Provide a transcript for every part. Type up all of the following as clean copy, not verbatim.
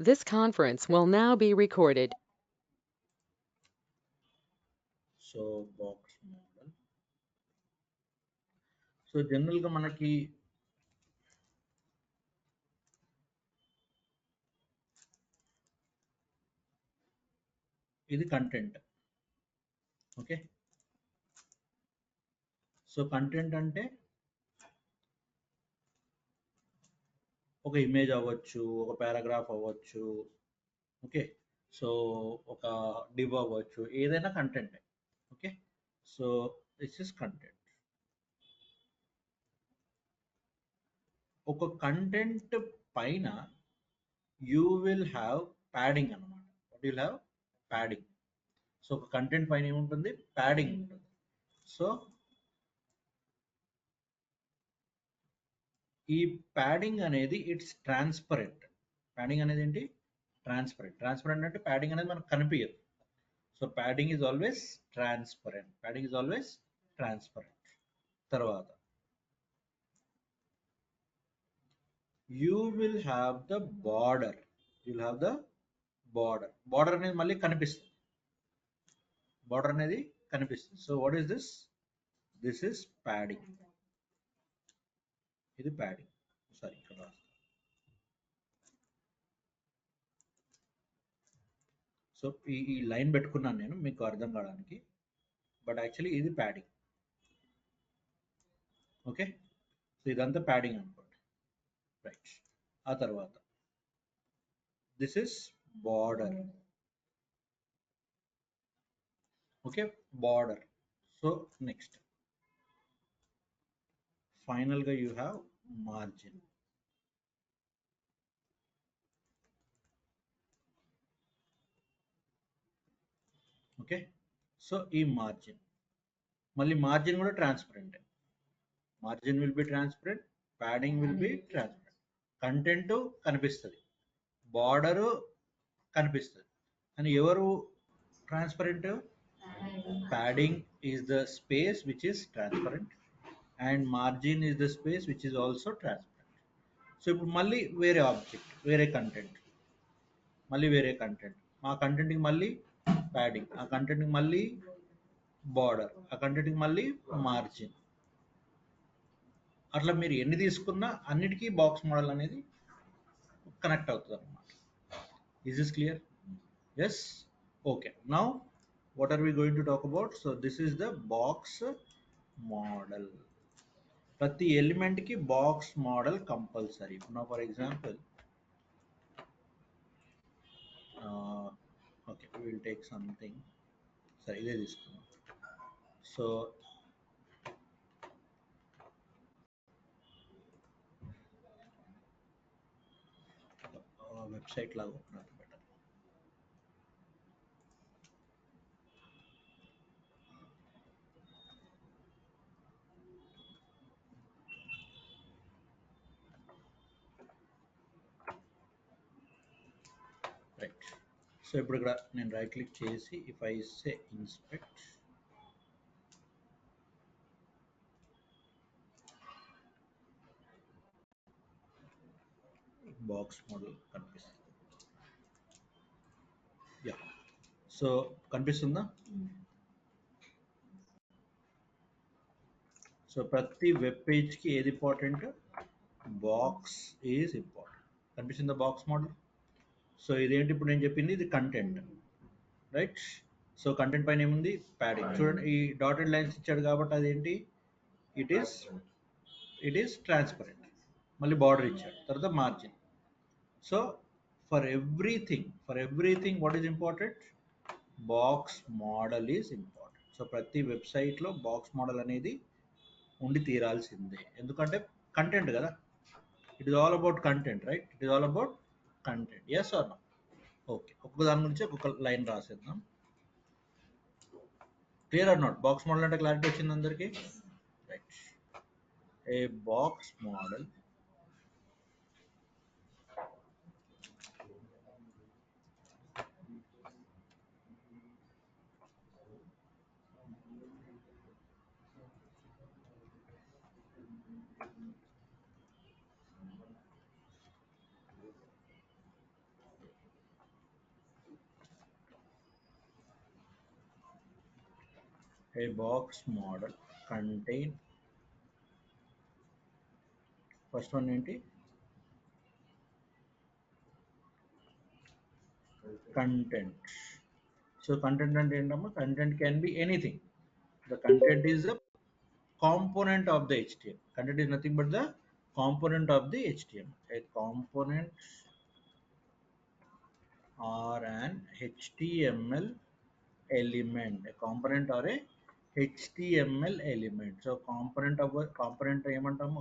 This conference will now be recorded. So box model. So జనరల్గా మనకి ఇది content. Okay, so content అంటే ఒక ఇమేజ్ అవ్వచ్చు, ఒక పారాగ్రాఫ్ అవ్వచ్చు. ఓకే, సో ఒక డివ్ అవ్వచ్చు, ఏదైనా content. Okay, so this is content. ఒక కంటెంట్ పైన యూ విల్ హ్యావ్ ప్యాడింగ్ అనమాట. What will have padding. So ఒక కంటెంట్ పైన ఏముంటుంది? ప్యాడింగ్ ఉంటుంది. సో ఈ ప్యాడింగ్ అనేది ఇట్స్ ట్రాన్స్పరెంట్. ప్యాడింగ్ అనేది ఏంటి? ట్రాన్స్పరెంట్. ట్రాన్స్పరెంట్ అంటే ప్యాడింగ్ అనేది మనకు కనిపించదు. So padding is always transparent. Padding is always transparent. తర్వాత you will have the border. You will have the border. Border అనేది మళ్ళీ కనిపిస్తుంది. బార్డర్ అనేది కనిపిస్తుంది. So what is this? This is padding. ఇది ప్యాడింగ్. సారీ, ఇక్కడ రాస్తా. సో ఈ లైన్ పెట్టుకున్నాను నేను మీకు అర్థం కావడానికి, బట్ యాక్చువల్లీ ఇది ప్యాడింగ్. ఓకే, సో ఇదంతా ప్యాడింగ్ అనుకోండి. రైట్. ఆ తర్వాత this is border. Okay, border. So next ఫైనల్గా you have margin. Okay, so ఈ మార్జిన్, మళ్ళీ మార్జిన్ కూడా transparent. Margin will be transparent, padding will be transparent. Content కనిపిస్తుంది, బార్డరు కనిపిస్తుంది. అని ఎవరు transparent? Padding is the space which is transparent and margin is the space which is also transparent. So ఇప్పుడు మళ్ళీ వేరే object, వేరే content, మళ్ళీ వేరే కంటెంట్. ఆ కంటెంట్కి మళ్ళీ ప్యాడింగ్, ఆ కంటెంట్కి మళ్ళీ బార్డర్, ఆ కంటెంట్కి మళ్ళీ మార్జిన్. అట్లా మీరు ఎన్ని తీసుకున్నా అన్నిటికీ బాక్స్ మోడల్ అనేది కనెక్ట్ అవుతుంది అనమాట. Is this clear? Yes. Okay, now what are we going to talk about? So this is the box model. ప్రతి ఎలిమెంట్ కి box model compulsory. now for example, okay, we will take something. సరే, ఇదే తీసుకున్నాం. So website లాగా open అవుతుంది better. Right. So ఇప్పుడు ఇక్కడ నేను రైట్ క్లిక్ చేసి if I say inspect, box model కనిపిస్తుంది. యా, సో కనిపిస్తుందా? సో ప్రతి వెబ్ పేజ్కి ఏది ఇంపార్టెంట్? Box is important. కనిపిస్తుందా బాక్స్ మోడల్? సో ఇదేంటి ఇప్పుడు నేను చెప్పింది? ఇది కంటెంట్, రైట్? సో కంటెంట్ పైన ఏముంది? ప్యాడింగ్. చూడండి, ఈ డాటెడ్ లైన్స్ ఇచ్చాడు కాబట్టి అదేంటి? It is transparent. మళ్ళీ బార్డర్ ఇచ్చాడు, తర్వాత margin. So for everything what is important? Box model is important. So ప్రతి వెబ్సైట్లో బాక్స్ మోడల్ అనేది ఉండి తీరాల్సిందే. ఎందుకంటే కంటెంట్ కదా. It is all about content, right? It is all about content. Yes or no? Okay, ఒక్కొక్క దాని గురించి ఒక్కొక్క లైన్ రాసేద్దాం. Clear or not? Box model అంటే క్లారిటీ వచ్చింది అందరికి? Right. A box model A box model contain first one ఏంటి content. So content అంటే ఏంటమ్మా content can be anything. The content is a component of the HTML. Content is nothing but the component of the HTML. A component or an HTML element. A component or a HTML element. So component ఏమంటాము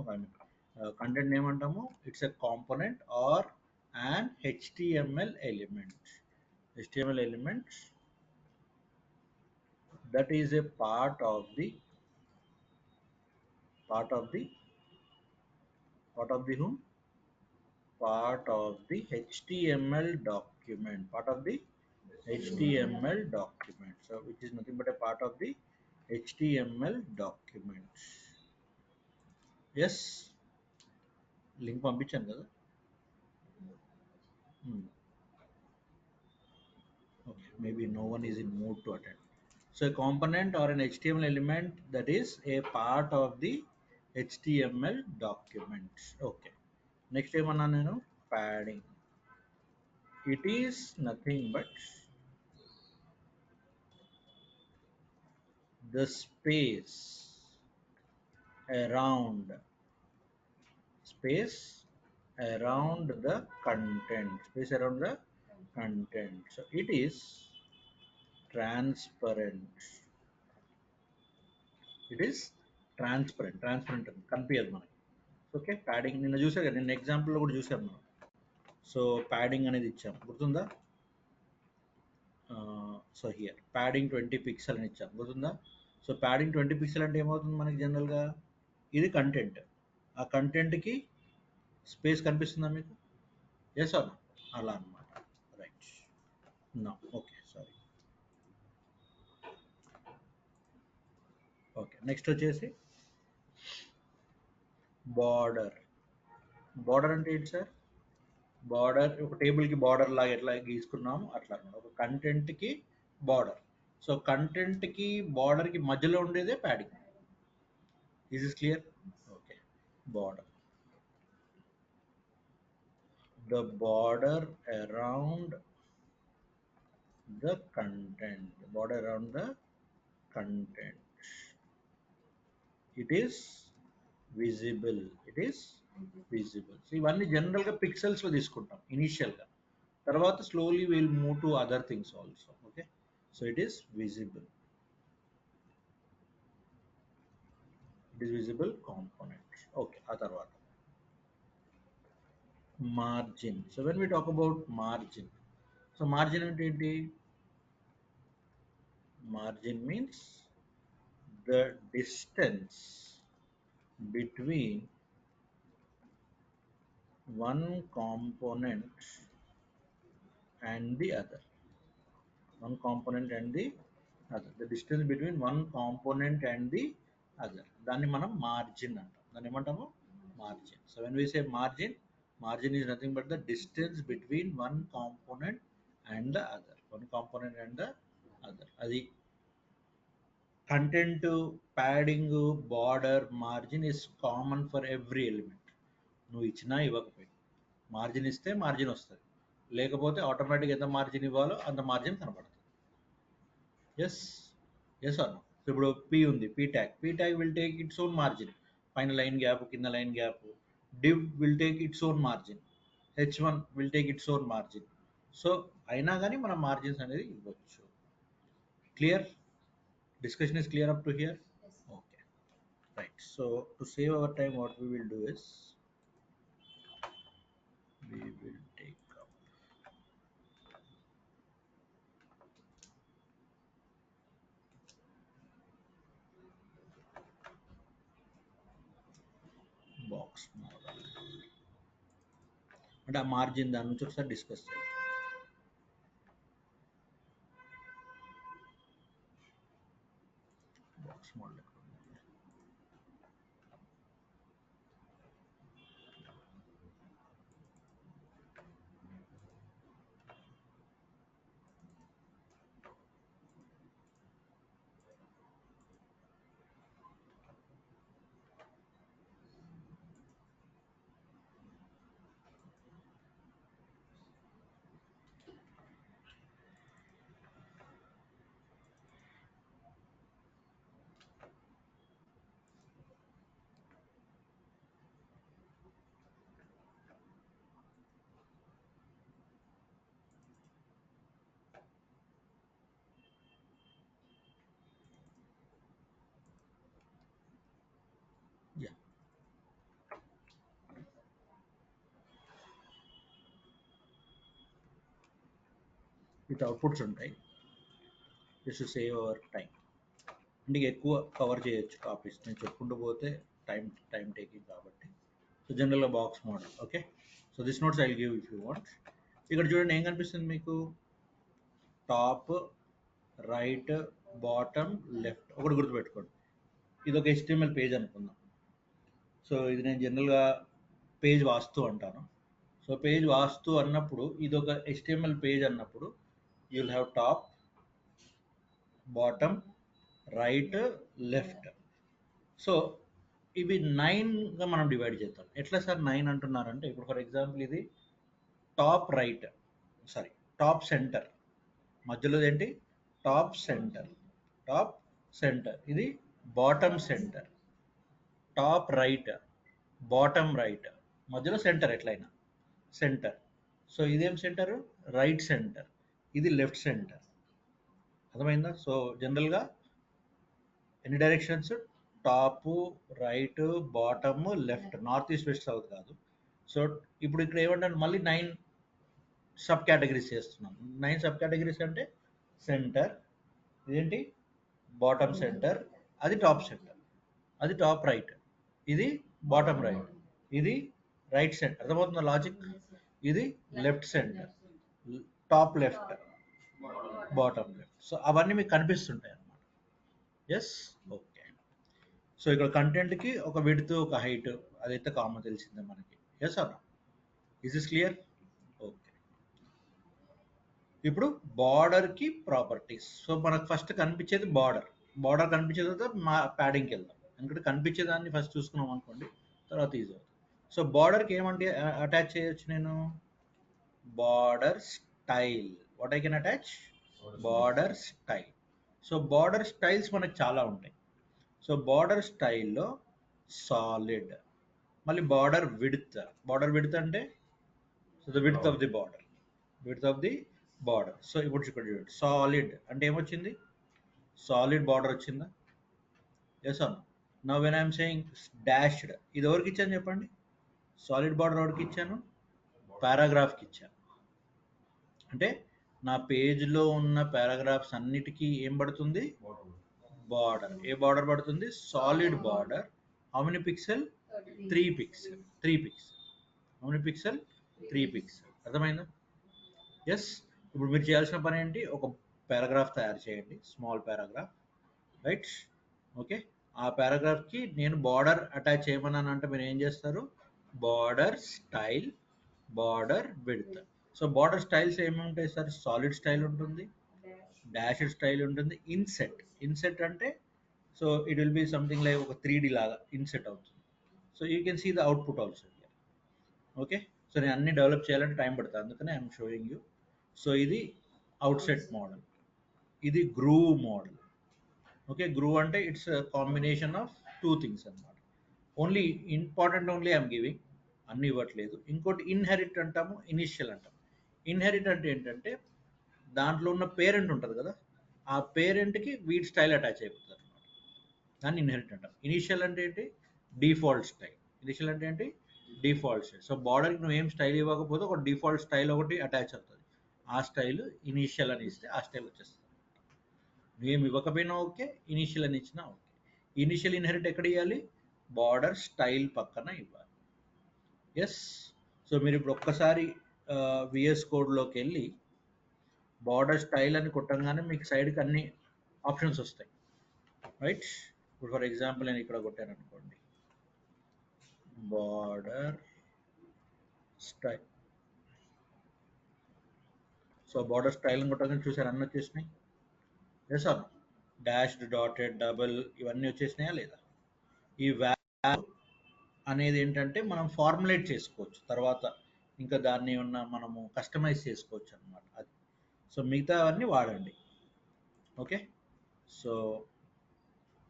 content ఏమంటాము it's a component are an HTML element. HTML element that is a part of the part of the whom part of the HTML document, part of the HTML document. So which is nothing but a part of the HTML document. Yes, link పంపించాను కదా. Okay, maybe no one is in mood to attend. So a component or an HTML element that is a part of the HTML document. Okay. Next ఏమన్నా నేను padding. It is nothing but the space around the content. So it is transparent. Transparent కనిపించదు మనకి. Okay padding నిన్న చూసారు కదా, నిన్న ఎగ్జాంపుల్లో కూడా చూసాం మనం. సో ప్యాడింగ్ అనేది ఇచ్చాం గుర్తుందా. సో హియర్ ప్యాడింగ్ 20 పిక్సెల్ అని ఇచ్చాం గుర్తుందా. సో ప్యాడింగ్ 20 పిక్సెల్ అంటే ఏమవుతుంది మనకి జనరల్గా ఇది కంటెంట్, ఆ కంటెంట్కి స్పేస్ కనిపిస్తుందా మీకు, ఎస్ ఆర్ అలా అనమాట. రైట్ నా ఓకే సారీ. ఓకే నెక్స్ట్ వచ్చేసి బార్డర్. బార్డర్ అంటే ఏంటి సార్, బార్డర్ ఒక టేబుల్కి బార్డర్ లాగా ఎట్లా గీసుకున్నాము అట్లా అనమాట, ఒక కంటెంట్కి బార్డర్. సో కంటెంట్కి బార్డర్కి మధ్యలో ఉండేదే padding. Is is clear. Okay border, the border around the content, it is visible. So ఇవన్నీ జనరల్గా పిక్సెల్స్లో తీసుకుంటాం ఇనీషియల్గా, తర్వాత slowly will move to other things also. Okay so it is visible, component. Okay ఆ తర్వాత margin. So when we talk about margin, so margin అంటే ఏంటి, margin means the distance between one component and the other. The distance between one component and the other, దాన్ని మనం margin అంటాం. దాన్ని ఏమంటాము margin. So when we say margin is nothing but the distance between one component and the other. అది content, padding, border, margin is common for every element. నువ్వు ఇచ్చినా ఇవ్వకపోయినా margin ఇస్తే మార్జిన్ వస్తుంది, లేకపోతే ఆటోమేటిక్ ఎంత మార్జిన్ ఇవ్వాలో అంత మార్జిన్ కనపడుతుంది. Yes or no. ఇప్పుడు పీ ఉంది, P tag will take its own margin, పైన లైన్ గ్యాప్ కింద line gap. Div will take its own margin, H1 will take its own margin. So అయినా కానీ మనం మార్జిన్స్ అనేది ఇవ్వచ్చు. Clear, discussion is clear up to here. Okay, right. So to save our time, what we will do is we will take up box model and a margin దాని నుంచి ఒకసారి discuss చేయాలి. Box model with outputs ఉంటాయి. Just save hour time. అంటే ఎక్కువ cover చేయొచ్చు copies. నేను చెప్పుకుంటూ పోతే టైం టేకింగ్ కాబట్టి. సో జనరల్గా box model. Okay, so this notes I give if you want. ఇక్కడ చూడండి ఏం కనిపిస్తుంది మీకు, టాప్, రైట్, బాటమ్, లెఫ్ట్. ఒకటి గుర్తుపెట్టుకోండి, ఇది ఒక HTML పేజ్ అనుకుందాం. సో ఇది నేను జనరల్గా పేజ్ వాస్తు అంటాను. సో పేజ్ వాస్తు అన్నప్పుడు ఇది ఒక HTML పేజ్ అన్నప్పుడు you will have top, bottom, right, left. So ఇవి 9గా మనం డివైడ్ చేద్దాం. ఎట్లా సార్ 9 అంటున్నారంటే, ఇప్పుడు ఫర్ ఎగ్జాంపుల్ ఇది top right, sorry top centre, మధ్యలో ఏంటి టాప్ సెంటర్, టాప్ సెంటర్. ఇది bottom centre, top right, bottom right, మధ్యలో సెంటర్ ఎట్లయినా సెంటర్. సో ఇదేం సెంటర్, రైట్ సెంటర్. ఇది లెఫ్ట్ సెంటర్. అర్థమైందా? సో జనరల్గా ఎన్ని directions, top, right, bottom, left, north east west south కాదు. సో ఇప్పుడు ఇక్కడ ఏమంటారు, మళ్ళీ 9 సబ్ కేటగిరీస్ చేస్తున్నాం. 9 సబ్ కేటగిరీస్ అంటే సెంటర్, ఇదేంటి బాటమ్ సెంటర్, అది టాప్ సెంటర్, అది టాప్ రైట్, ఇది బాటమ్ రైట్, ఇది రైట్ సెంటర్. అర్థమవుతుందా లాజిక్? ఇది left centre, top left, bottom left. So అవన్నీ మీకు కనిపిస్తుంటాయి అన్నమాట. Yes, okay. సో ఇక్కడ కంటెంట్కి ఒక విడ్త్, ఒక హైట్, అదైతే కామన్ తెలిసిందే మనకి. ఎస్ అన్న, ఇస్ దిస్ క్లియర్? ఓకే. ఇప్పుడు బార్డర్కి ప్రాపర్టీస్. సో మనకు ఫస్ట్ కనిపించేది బార్డర్. బార్డర్ కనిపించే తర్వాత మా ప్యాడింగ్కి వెళ్దాం. ఎందుకంటే కనిపించేదాన్ని ఫస్ట్ చూసుకున్నాం అనుకోండి, తర్వాత ఈజీ అవుతుంది. సో బార్డర్కి ఏమంటే అటాచ్ చేయొచ్చు నేను, border style. What I can attach, border style. So border styles మనకు చాలా ఉంటాయి. సో బార్డర్ స్టైల్లో సాలిడ్, మళ్ళీ బార్డర్ విడ్త్. బార్డర్ విడ్త్ అంటే so the width of the border, width of the border. So ఇప్పుడు ఇక్కడ చూడండి, సాలిడ్ అంటే ఏమొచ్చింది, సాలిడ్ బార్డర్ వచ్చిందా? ఎస్ అన్న. Now when I'm saying dashed, ఇది ఎవరికి ఇచ్చాను చెప్పండి, సాలిడ్ బార్డర్ ఎవరికి ఇచ్చాను, పారాగ్రాఫ్కి ఇచ్చాను. అంటే నా పేజ్లో ఉన్న పారాగ్రాఫ్స్ అన్నిటికీ ఏం పడుతుంది, బార్డర్. ఏ బార్డర్ పడుతుంది, solid border. How many pixel, 3 pixel, 3 pixel. How many pixel, 3 pixel. అర్థమైందా? ఎస్. ఇప్పుడు మీరు చేయాల్సిన పని ఏంటి, ఒక పారాగ్రాఫ్ తయారు చేయండి, స్మాల్ పారాగ్రాఫ్, రైట్? ఓకే, ఆ పారాగ్రాఫ్కి నేను బార్డర్ అటాచ్ చేయమన్నాను అంటే మీరు ఏం చేస్తారు, border style, border width. So border styles ఏమి ఉంటాయి సార్, సాలిడ్ స్టైల్ ఉంటుంది, డాషెడ్ స్టైల్ ఉంటుంది, ఇన్సెట్. ఇన్సెట్ అంటే so it will be something like ఒక 3D లాగా ఇన్సెట్ అవుతుంది. So you can see the output also. Okay, so నేను అన్ని డెవలప్ చేయాలంటే టైం పడుతుంది, అందుకనే ఐఎమ్ షోయింగ్ యూ. సో ఇది అవుట్సెట్ మోడల్, ఇది గ్రూవ్ మోడల్. ఓకే, గ్రూవ్ అంటే ఇట్స్ కాంబినేషన్ ఆఫ్ 2 థింగ్స్ అన్నమాట. Only important only I'm giving, అన్ని ఇవ్వట్లేదు. ఇంకోటి ఇన్హెరిట్ అంటాము, ఇనిషియల్ అంటాము. ఇన్హెరిట్ అంటే ఏంటంటే దాంట్లో ఉన్న పేరెంట్ ఉంటుంది కదా, ఆ పేరెంట్కి వీడ్ స్టైల్ అటాచ్ అయిపోతుంది అనమాట, దాన్ని ఇన్హెరిట్ అంటాం. ఇనిషియల్ అంటే ఏంటి, డిఫాల్ట్ స్టైల్. ఇనిషియల్ అంటే ఏంటి, డిఫాల్ట్ స్టైల్. సో బార్డర్కి నువ్వు ఏం స్టైల్ ఇవ్వకపోతే ఒక డిఫాల్ట్ స్టైల్ ఒకటి అటాచ్ అవుతుంది, ఆ స్టైల్ ఇనిషియల్ అని ఇస్తే ఆ స్టైల్ వచ్చేస్తుంది. నువ్వేమి ఇవ్వకపోయినా ఓకే, ఇనిషియల్ అని ఇచ్చినా ఓకే. ఇనిషియల్ ఇన్హెరిట్ ఎక్కడ ఇవ్వాలి, బార్డర్ స్టైల్ పక్కన ఇవ్వాలి. ఎస్. సో మీరు ఇప్పుడు ఒక్కసారి విఎస్ కోడ్లోకి వెళ్ళి బార్డర్ స్టైల్ అని కొట్టంగానే మీకు సైడ్కి అన్ని ఆప్షన్స్ వస్తాయి, రైట్? ఇప్పుడు ఫర్ ఎగ్జాంపుల్ నేను ఇక్కడ కొట్టాను అనుకోండి, border style. So border style కొట్టగానే చూసారు అన్నీ వచ్చేసినాయి. ఎస్ అన్న, డాష్డ్, డాటెడ్, డబుల్, ఇవన్నీ వచ్చేసినాయా లేదా? ఈ వాల్యూ అనేది ఏంటంటే మనం ఫార్ములేట్ చేసుకోవచ్చు తర్వాత, ఇంకా దాన్ని ఉన్న మనము కస్టమైజ్ చేసుకోవచ్చు అనమాట అది. సో మిగతా అవన్నీ వాడండి. ఓకే, సో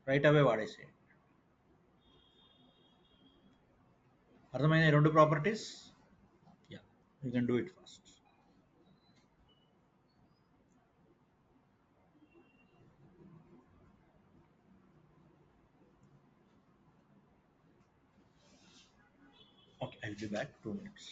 రైట్ అవే వాడేసేయండి. అర్థమైన ఈ 2 properties? Yeah, you can do it fast. Okay, I will be back 2 minutes.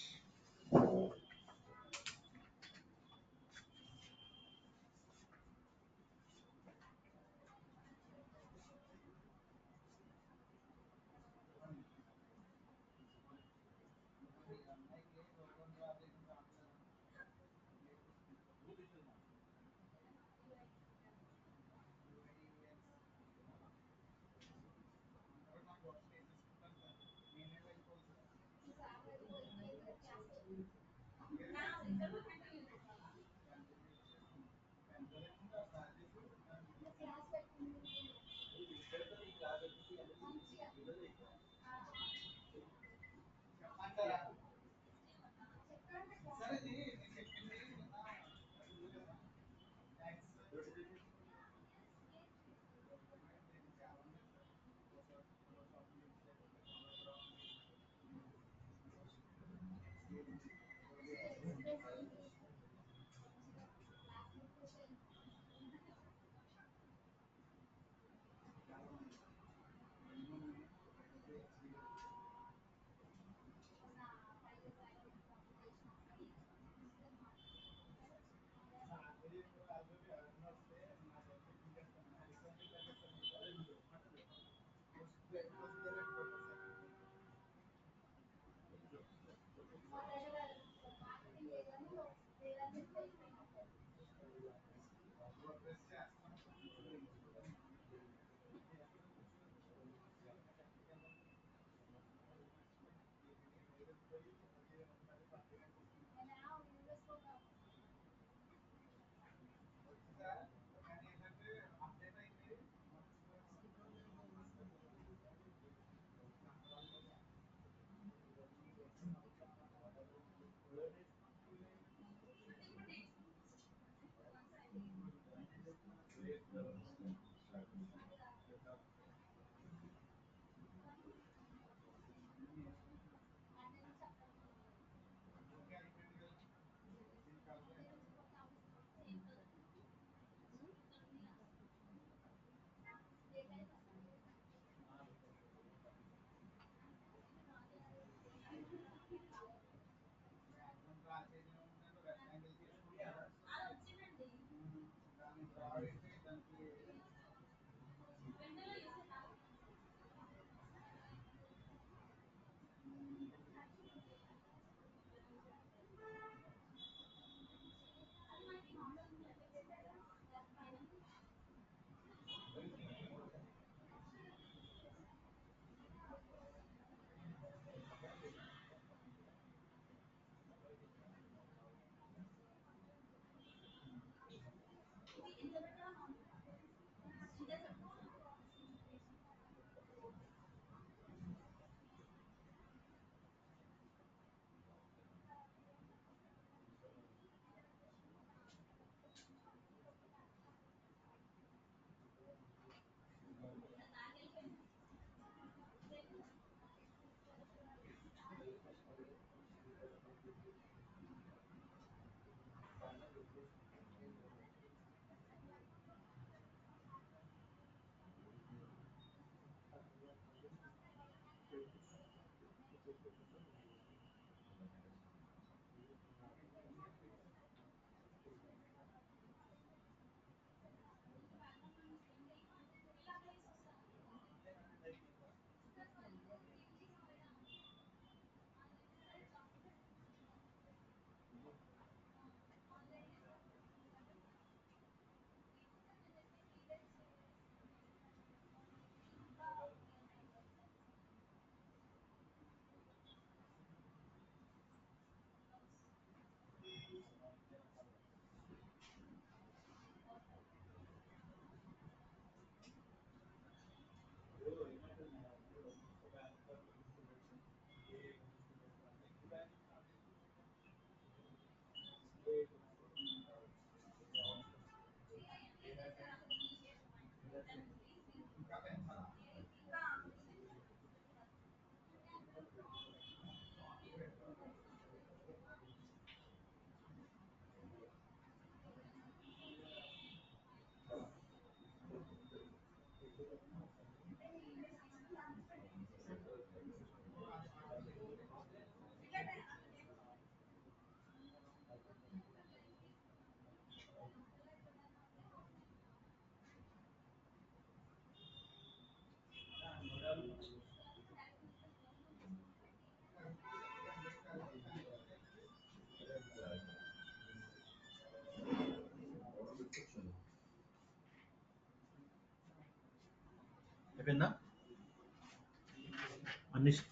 అయిపోయిందా?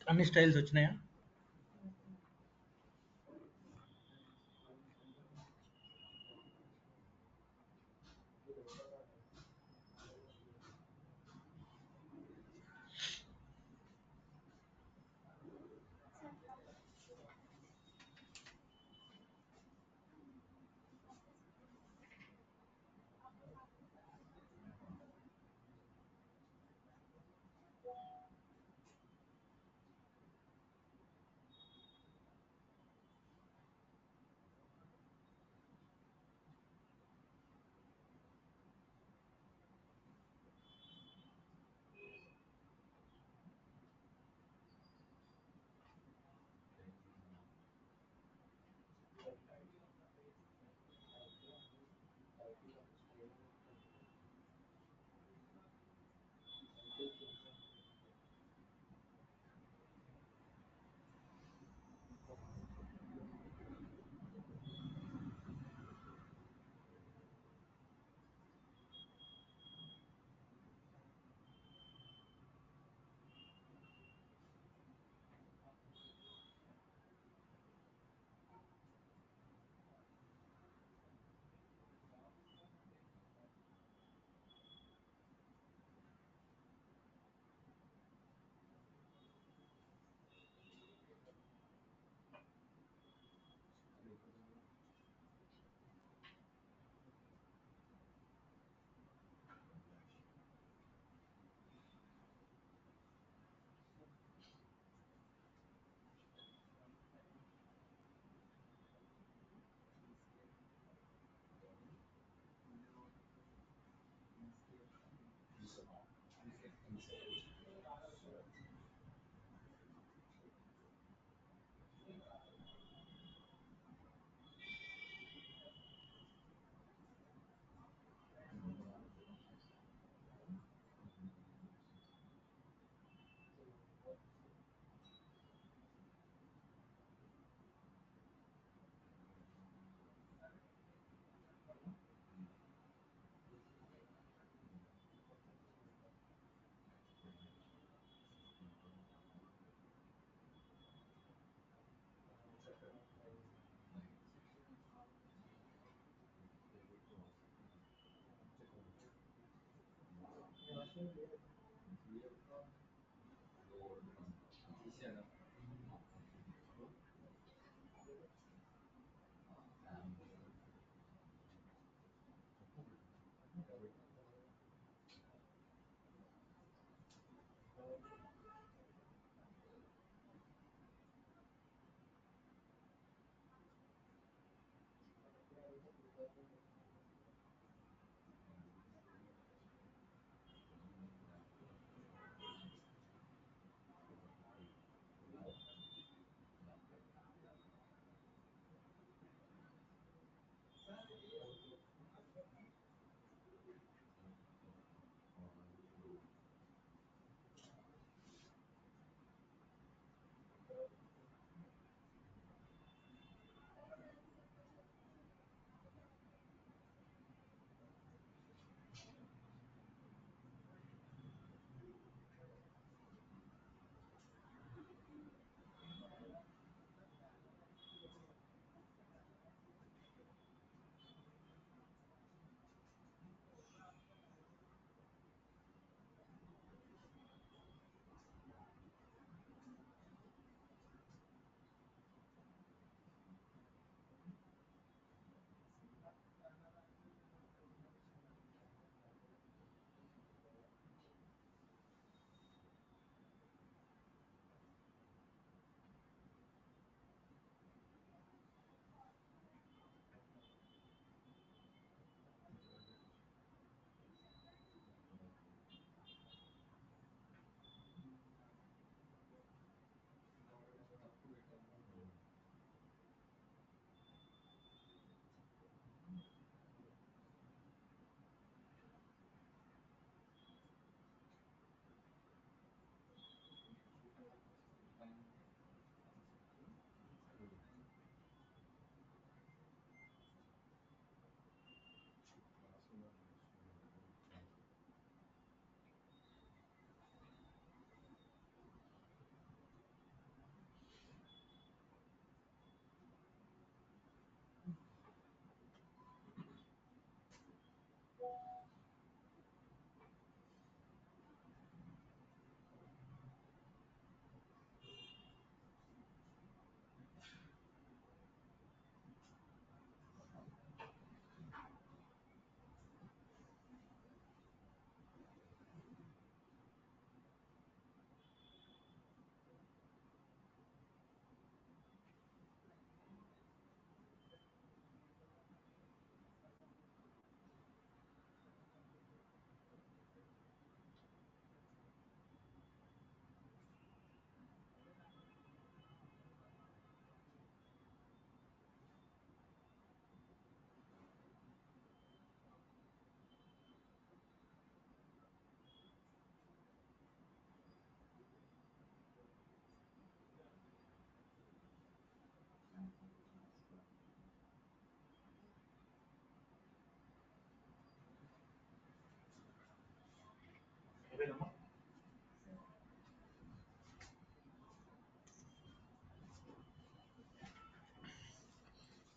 అన్ని స్టైల్స్ వచ్చినాయా?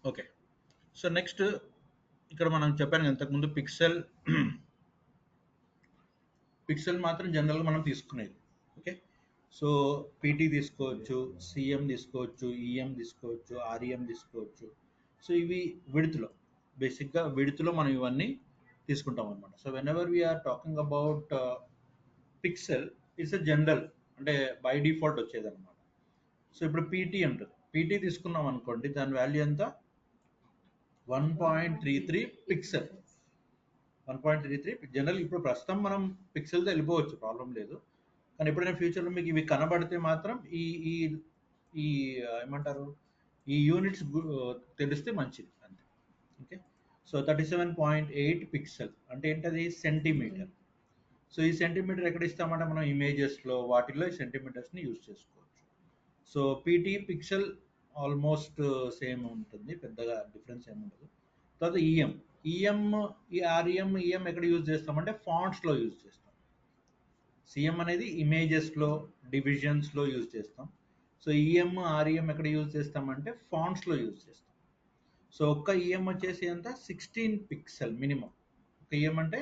ఓకే. సో నెక్స్ట్ ఇక్కడ మనం చెప్పాను కదా ఇంతకుముందు పిక్సెల్ పిక్సెల్ మాత్రం జనరల్గా మనం తీసుకునేది. ఓకే. సో పీటీ తీసుకోవచ్చు, సిఎం తీసుకోవచ్చు, ఈఎం తీసుకోవచ్చు, ఆర్ఈఎం తీసుకోవచ్చు. సో ఇవి విడుతులో బేసిక్గా విడుతులో మనం ఇవన్నీ తీసుకుంటాం అనమాట. So whenever we are talking about pixel it's a general, అంటే బై డిఫాల్ట్ వచ్చేది అనమాట. సో ఇప్పుడు పీటీ ఉంటుంది, పీటీ తీసుకున్నాం అనుకోండి, దాని వాల్యూ ఎంత 1.33 పిక్సెల్. 1.33 జనరల్. ఇప్పుడు ప్రస్తుతం మనం పిక్సెల్తో వెళ్ళిపోవచ్చు, ప్రాబ్లం లేదు. కానీ ఎప్పుడైనా ఫ్యూచర్లో మీకు ఇవి కనబడితే మాత్రం ఈ ఈ ఈ ఏమంటారు, ఈ యూనిట్స్ తెలిస్తే మంచిది అంతే. ఓకే. సో 37.8 పిక్సెల్ అంటే ఏంటది, సెంటీమీటర్. సో ఈ సెంటీమీటర్ ఎక్కడ ఇస్తామంటే మనం ఇమేజెస్లో వాటిల్లో ఈ సెంటీమీటర్స్ని యూజ్ చేసుకోవచ్చు. So PT pixel almost same ఉంటుంది, పెద్దగా డిఫరెన్స్ ఏమి ఉండదు. తర్వాత ఈఎం, ఈఎం ఈ ఆర్ఈఎం ఈఎం ఎక్కడ యూజ్ చేస్తామంటే ఫాంట్స్లో యూజ్ చేస్తాం. సిఎం అనేది ఇమేజెస్లో డివిజన్స్లో యూజ్ చేస్తాం. సో ఈఎం ఆర్ఈఎం ఎక్కడ యూజ్ చేస్తామంటే ఫాంట్స్లో యూజ్ చేస్తాం. సో ఒక్క ఈఎం వచ్చేసి ఎంత, 16 పిక్సెల్ మినిమం. ఒక ఈఎం అంటే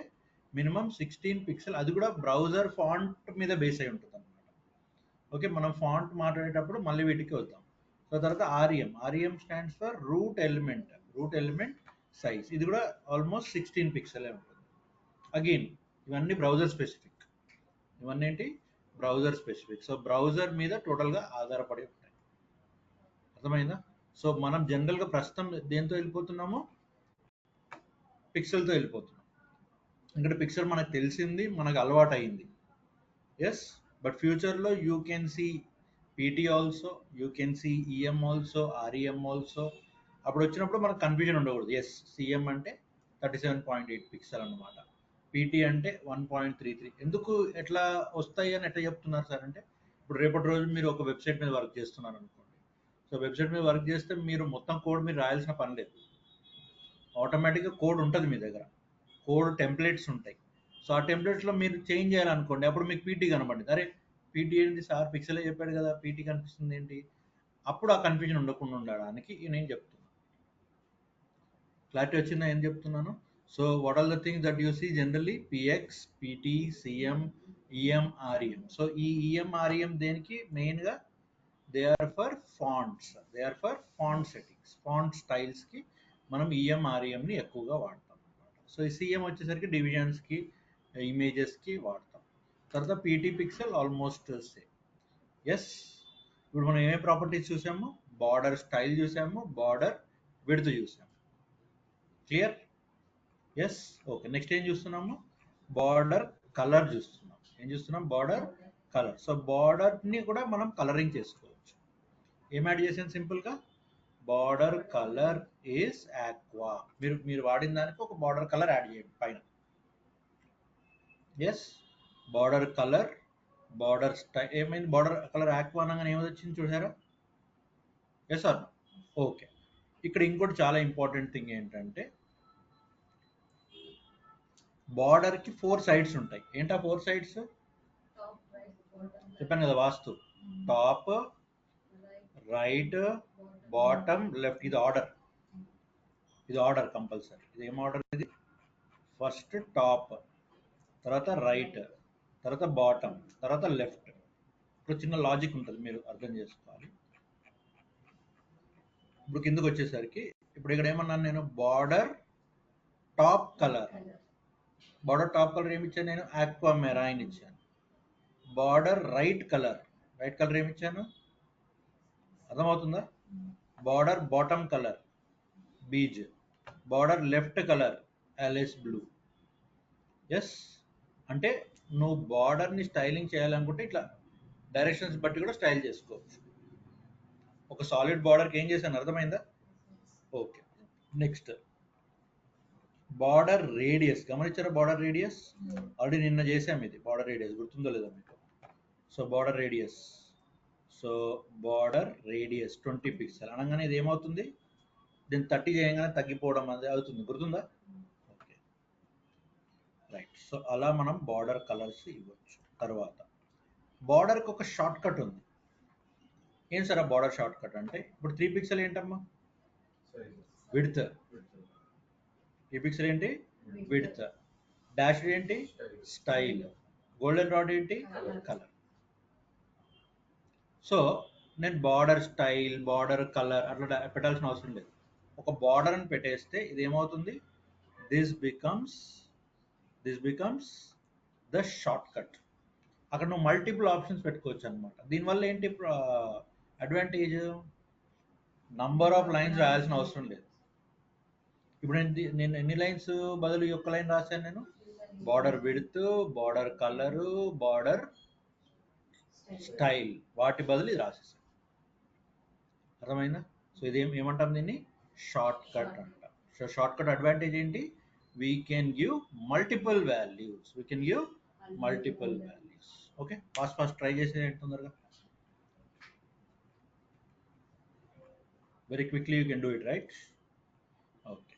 మినిమం 16 పిక్సెల్, అది కూడా బ్రౌజర్ ఫాంట్ మీద బేస్ అయి ఉంటుంది అనమాట. ఓకే, మనం ఫాంట్ మాట్లాడేటప్పుడు మళ్ళీ వీటికి వద్దాం. సో తర్వాత REM stands for route element size. ఇది కూడా ఆల్మోస్ట్ 16 పిక్సెలే ఉంటుంది. అగైన్ ఇవన్నీ బ్రౌజర్ స్పెసిఫిక్, ఇవన్నీ ఏంటి బ్రౌజర్ స్పెసిఫిక్. సో బ్రౌజర్ మీద టోటల్గా ఆధారపడి ఉంటాయి. అర్థమైందా? సో మనం జనరల్గా ప్రస్తుతం దేంతో వెళ్ళిపోతున్నామో పిక్సెల్తో వెళ్ళిపోతున్నాం. ఇక్కడ పిక్సెల్ మనకు తెలిసింది, మనకు అలవాటు అయింది. ఎస్, బట్ ఫ్యూచర్లో you can see PT also, you can see EM also, REM also. అప్పుడు వచ్చినప్పుడు మనకు కన్ఫ్యూజన్ ఉండకూడదు. ఎస్, సిఎం అంటే 37.8 పిక్సెల్ అనమాట, పీటీ అంటే 1.33. ఎందుకు ఎట్లా వస్తాయి అని ఎట్లా చెప్తున్నారు సార్ అంటే, ఇప్పుడు రేపటి రోజు మీరు ఒక వెబ్సైట్ మీద వర్క్ చేస్తున్నారు అనుకోండి. సో వెబ్సైట్ మీద వర్క్ చేస్తే మీరు మొత్తం కోడ్ మీరు రాయాల్సిన పని లేదు. ఆటోమేటిక్గా కోడ్ ఉంటుంది మీ దగ్గర, కోడ్ టెంప్లెట్స్ ఉంటాయి. సో ఆ టెంప్లెట్స్లో మీరు చేంజ్ చేయాలనుకోండి, అప్పుడు మీకు పీటీ కనబడింది. అరే పీటీ ఏంటి సార్, పిక్సెలే చెప్పాడు కదా, పీటీ కనిపిస్తుంది ఏంటి? అప్పుడు ఆ కన్ఫ్యూజన్ ఉండకుండా ఉండడానికి నేను చెప్తున్నాను. క్లారిటీ వచ్చిందా ఏం చెప్తున్నాను? So what are the things that you see generally? PX, PT, CM, EM, REM. So ఈ ఈఎం ఆర్ఈఎం దేనికి మెయిన్గా? They are for fonts, they are for font settings, font స్టైల్స్కి మనం ఈఎం ఆర్ఈఎంని ఎక్కువగా వాడతాం అనమాట. సో ఈ సిఎం వచ్చేసరికి డివిజన్స్కి, ఇమేజెస్కి వాడతాం. తర్వాత PT pixel almost same. Yes, ఇప్పుడు మనం ఏమేమి ప్రాపర్టీస్ చూసాము? బార్డర్ స్టైల్ చూసాము, బార్డర్ విడ్త్ చూసాము. క్లియర్? Yes, okay. నెక్స్ట్ ఏం చూస్తున్నాము? బార్డర్ కలర్ చూస్తున్నాం. ఏం చూస్తున్నాం? Border colour. సో బార్డర్ని కూడా మనం కలరింగ్ చేసుకోవచ్చు. ఏం యాడ్ చేసాను సింపుల్గా? Border colour is aqua. మీరు వాడిన దానికి ఒక బార్డర్ కలర్ యాడ్ చేయండి పైన. Yes, border colour, border style. ఏమైంది? బార్డర్ కలర్ ఆక్వా అనగానే ఏమైంది వచ్చింది చూసారా? Yes or no? ఓకే. ఇక్కడ ఇంకోటి చాలా ఇంపార్టెంట్ థింగ్ ఏంటంటే, బార్డర్కి 4 సైడ్స్ ఉంటాయి. ఏంటా 4 సైడ్స్? చెప్పాను కదా, వాస్తు. Top, right, bottom, left. ఇది ఆర్డర్, ఇది ఆర్డర్ కంపల్సరీ. ఇది ఏం ఆర్డర్ ఇది? ఫస్ట్ టాప్, తర్వాత రైట్, తర్వాత బాటమ్, తర్వాత లెఫ్ట్. ఇప్పుడు చిన్న లాజిక్ ఉంటుంది, మీరు అర్థం చేసుకోవాలి. ఇప్పుడు కిందకు వచ్చేసరికి, ఇప్పుడు ఇక్కడ ఏమన్నాను నేను? Border top colour. Border top colour ఏమి ఇచ్చాను నేను? ఆక్వా మెరైన్ ఇచ్చాను. బార్డర్ రైట్ కలర్ ఏమి ఇచ్చాను? అర్థమవుతుందా? Border bottom colour beige, border left colour Alice blue. Yes, అంటే నువ్వు బార్డర్ని స్టైలింగ్ చేయాలనుకుంటే ఇట్లా డైరెక్షన్స్ బట్టి కూడా స్టైల్ చేసుకోవచ్చు. ఒక సాలిడ్ బార్డర్కి ఏం చేశాను, అర్థమైందా? ఓకే. Next border radius. గమనించారా? బార్డర్ రేడియస్ ఆల్రెడీ నిన్న చేసాము. ఇది బార్డర్ రేడియస్ గుర్తుందో లేదో మీకు? So border radius, so border radius 20 pixel అనగానే ఇది ఏమవుతుంది? దీన్ని 30 చేయగానే తగ్గిపోవడం అనేది అవుతుంది, గుర్తుందా? Okay, right. సో అలా మనం బార్డర్ కలర్స్ ఇవ్వచ్చు. తర్వాత బార్డర్కి ఒక షార్ట్ కట్ ఉంది. ఏం సార్ ఆ బార్డర్ షార్ట్ కట్ అంటే? ఇప్పుడు 3 పిక్సెల్ ఏంటమ్మా? విడ్త్. 3 పిక్సెల్ ఏంటి? విడ్త్. డాష్ ఏంటి? స్టైల్. గోల్డెన్ రాడ్ ఏంటి? కలర్. సో నేను బార్డర్ స్టైల్, బార్డర్ కలర్ అట్లా పెట్టాల్సిన అవసరం లేదు. ఒక బార్డర్ అని పెట్టేస్తే ఇది ఏమవుతుంది? This becomes the short cut. అక్కడ నువ్వు మల్టిపుల్ ఆప్షన్స్ పెట్టుకోవచ్చు అనమాట. దీనివల్ల ఏంటి అడ్వాంటేజ్? నంబర్ ఆఫ్ లైన్స్ రాయాల్సిన అవసరం లేదు. ఇప్పుడు నేను ఎన్ని లైన్స్ బదులు ఈ ఒక్క లైన్ రాశాను నేను? Border width, border colour, border style, వాటి బదులు ఇది రాసేసాను. అర్థమైందా? సో ఇది ఏమంటాం? దీన్ని షార్ట్ కట్ అంటాం. సో షార్ట్ కట్ అడ్వాంటేజ్ ఏంటి? We can give multiple values. Okay, fast try చేసేది తొందరగా. Very quickly you can do it, right? Okay.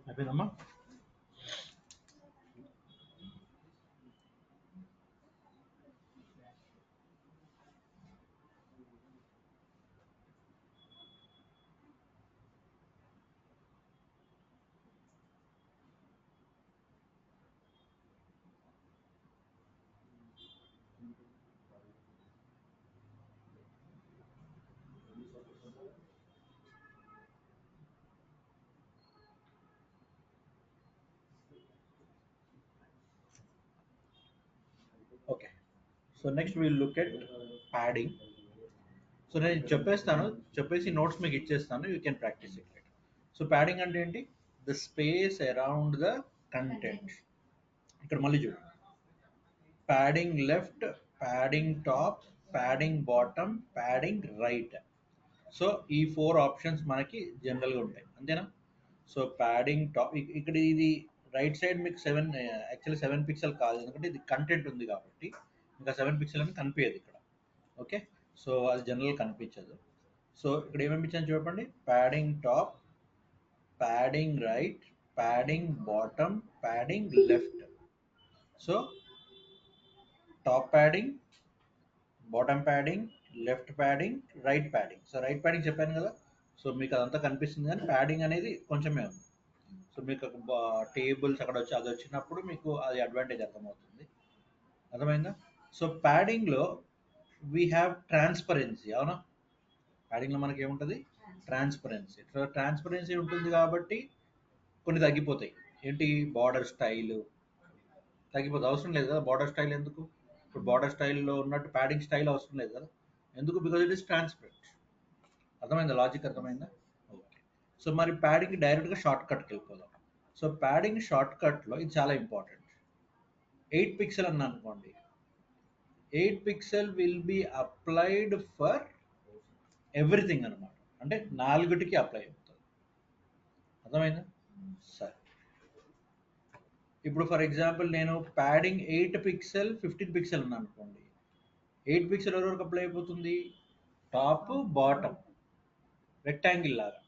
అయిపోయిందమ్మా? Okay. So next will look at padding. So నేను చెప్పేస్తాను, చెప్పేసి నోట్స్ మీకు ఇచ్చేస్తాను, you can practise it. So padding అంటే ఏంటి? The space around the content. ఇక్కడ మళ్ళీ చూడండి, padding left, padding top, padding bottom, padding right. So ఈ 4 ఆప్షన్స్ మనకి జనరల్గా ఉంటాయి, అంతేనా? సో ప్యాడింగ్ టాప్, ఇక్కడ ఇది రైట్ సైడ్ మీకు 7, యాక్చువల్లీ 7 పిక్సెల్ కాదు, ఎందుకంటే ఇది కంటెంట్ ఉంది కాబట్టి ఇంకా 7 పిక్సెల్ అని కనిపించదు ఇక్కడ. ఓకే, సో అది జనరల్ కనిపించదు. సో ఇక్కడ ఏమేమి ఇచ్చాను చూడండి, padding top, padding right, padding bottom, padding left. So top padding, bottom padding, left padding, right padding. So right padding చెప్పాను కదా, సో మీకు అదంతా కనిపిస్తుంది, కానీ ప్యాడింగ్ అనేది కొంచెమే ఉంది. సో మీకు టేబుల్స్ అక్కడ వచ్చి అది వచ్చినప్పుడు మీకు అది అడ్వాంటేజ్ అర్థమవుతుంది. అర్థమైందా? సో ప్యాడింగ్లో వీ హ్యావ్ ట్రాన్స్పరెన్సీ, అవునా? ప్యాడింగ్లో మనకి ఏముంటుంది? ట్రాన్స్పరెన్సీ. ట్రాన్స్పరెన్సీ ఉంటుంది కాబట్టి కొన్ని తగ్గిపోతాయి. ఏంటి? బార్డర్ స్టైల్ తగ్గిపోతుంది, అవసరం లేదు కదా బార్డర్ స్టైల్. ఎందుకు? ఇప్పుడు బార్డర్ స్టైల్లో ఉన్నట్టు ప్యాడింగ్ స్టైల్ అవసరం లేదు కదా. ఎందుకు? Because it is transparent. అర్థమైందా? లాజిక్ అర్థమైందా? ఓకే. సో మరి ప్యాడింగ్ డైరెక్ట్గా షార్ట్ కట్కి వెళ్ళిపోదాం. సో ప్యాడింగ్ షార్ట్ కట్లో ఇది చాలా ఇంపార్టెంట్. 8 పిక్సెల్ అన్న అనుకోండి, 8 pixel will be applied for everything అనమాట. అంటే 4టికి అప్లై అవుతుంది. అర్థమైందా? సరే, ఇప్పుడు ఫర్ ఎగ్జాంపుల్ నేను ప్యాడింగ్ 8 పిక్సెల్ 15 పిక్సెల్ ఉన్నాను అనుకోండి, 8 పిక్సెల్ ఎవరెవరికి అప్లై అయిపోతుంది? టాప్ బాటమ్, రెక్టాంగిల్ లాగా.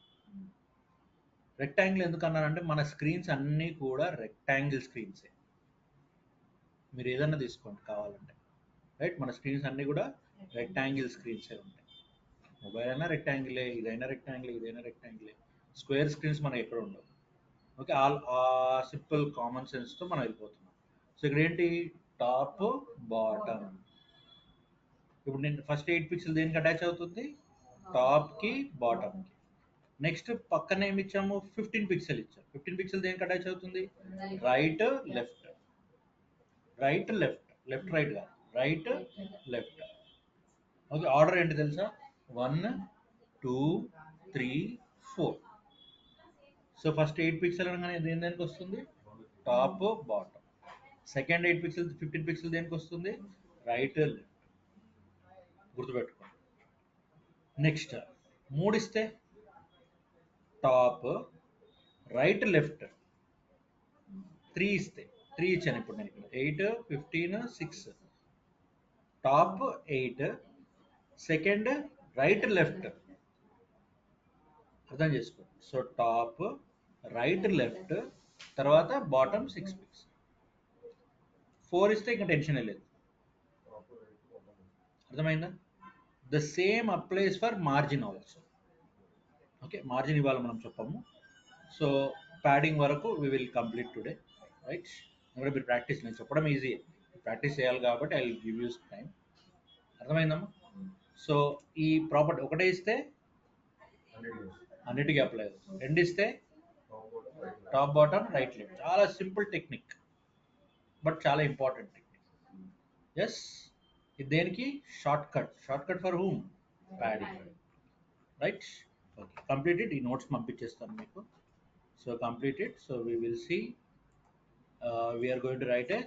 రెక్టాంగిల్ ఎందుకు అన్నానంటే మన స్క్రీన్స్ అన్నీ కూడా రెక్టాంగిల్ స్క్రీన్సే. మీరు ఏదన్నా తీసుకోండి కావాలంటే, రైట్? మన స్క్రీన్స్ అన్నీ కూడా రెక్టాంగిల్ స్క్రీన్సే ఉంటాయి. మొబైల్ అయినా రెక్టాంగిలే, ఇదైనా రెక్టాంగిలే, ఇదైనా రెక్టాంగిలే. స్క్వేర్ స్క్రీన్స్ మనకి ఎక్కడ ఉండవు. ఓకే, ఆల్ సింపుల్ కామన్ సెన్స్తో మనం వెళ్ళిపోతున్నాం. సో ఇక్కడ ఏంటి? Top bottom. ఇప్పుడు నేను ఫస్ట్ 8 పిక్సెల్ దేనికి అటాచ్ అవుతుంది? టాప్కి బాటమ్కి. నెక్స్ట్ పక్కన ఏమి ఇచ్చాము? 15 పిక్సెల్ ఇచ్చాము. 15 పిక్సెల్ దేనికి అటాచ్ అవుతుంది? Right left, right left, left right కాదు, రైట్ లెఫ్ట్. ఓకే, ఆర్డర్ ఏంటి తెలుసా? 1 2 3 4. సో ఫస్ట్ 8 పిక్సెల్ అనగానే దేని దేనికి వస్తుంది? Top bottom. Second 8 pixel 15 pixel దేనికి వస్తుంది? Right left. గుర్తుపెట్టుకోండి. నెక్స్ట్ 3 ఇస్తే టాప్ రైట్ లెఫ్ట్. 3 ఇస్తే 3 ఇచ్చాను ఇప్పుడు నేను ఇక్కడ 8 15 6. Top 8, second right left. అర్థం చేసుకోండి. సో టాప్ రైట్ లెఫ్ట్, తర్వాత బాటమ్ 6 పిక్స్. 4 ఇస్తే ఇంకా టెన్షన్ లేదు. అర్థమైందా? The same applies for margin also. Okay, margin ఇవాళ మనం చెప్పాము. సో ప్యాడింగ్ వరకు we will complete today, right? ఇక్కడ మీరు ప్రాక్టీస్, నేను చెప్పడం ఈజీ, ప్రాక్టీస్ చేయాలి కాబట్టి I will give you time. అర్థమైందమ్మా? సో ఈ ప్రాపర్టీ ఒకటే ఇస్తే అన్నిటికీ అప్లై అవుతుంది, 2 ఇస్తే టాప్ బాటమ్ రైట్ లెఫ్ట్. చాలా సింపుల్ టెక్నిక్, బట్ చాలా ఇంపార్టెంట్ టెక్నిక్. ఎస్, ఇది దేనికి? Short cut. Short cut for whom? padding, right? Okay, completed. ఈ నోట్స్ పంపించేస్తాను మీకు. So completed. So we will see. We are going to write a